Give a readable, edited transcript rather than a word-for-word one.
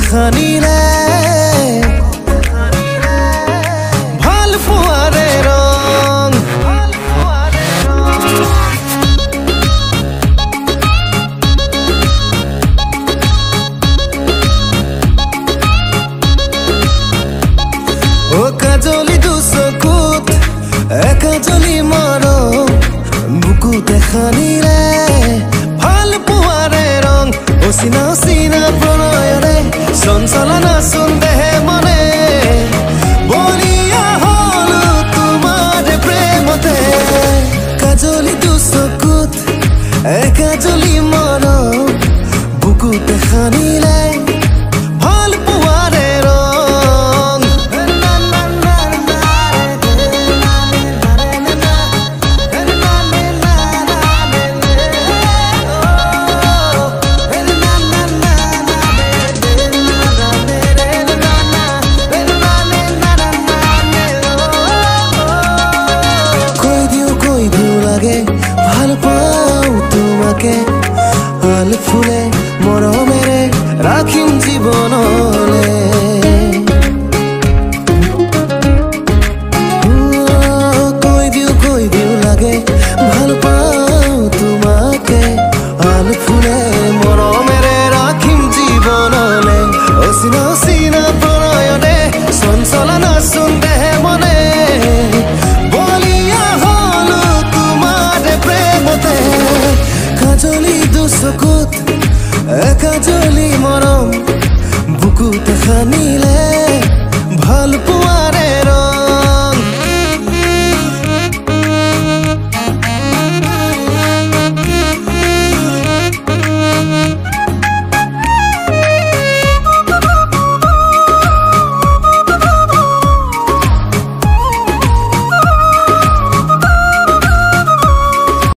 খানিলে ভাল পোৱাৰে ৰং ও কাজলি দুচকুত একাজলি মৰম বুকুতে খানিলে ভাল পোৱাৰে ৰং অচিনা অচিনা প্ৰণয়ৰে চঞ্চলনা চোন দেহে মনে বলিয়া হলো তোমাৰ প্ৰেমতে কাজলি দুচকুত একাজলি মৰম বুকুতে খানিলে ভাল পোৱাৰে ৰং ভাল পাওঁ তোমাকে ভাল ফুলে মৰমেৰে ৰাখিম জীৱনলে কৈ দিও লাগে ভাল পাওঁ তোমাকে ভাল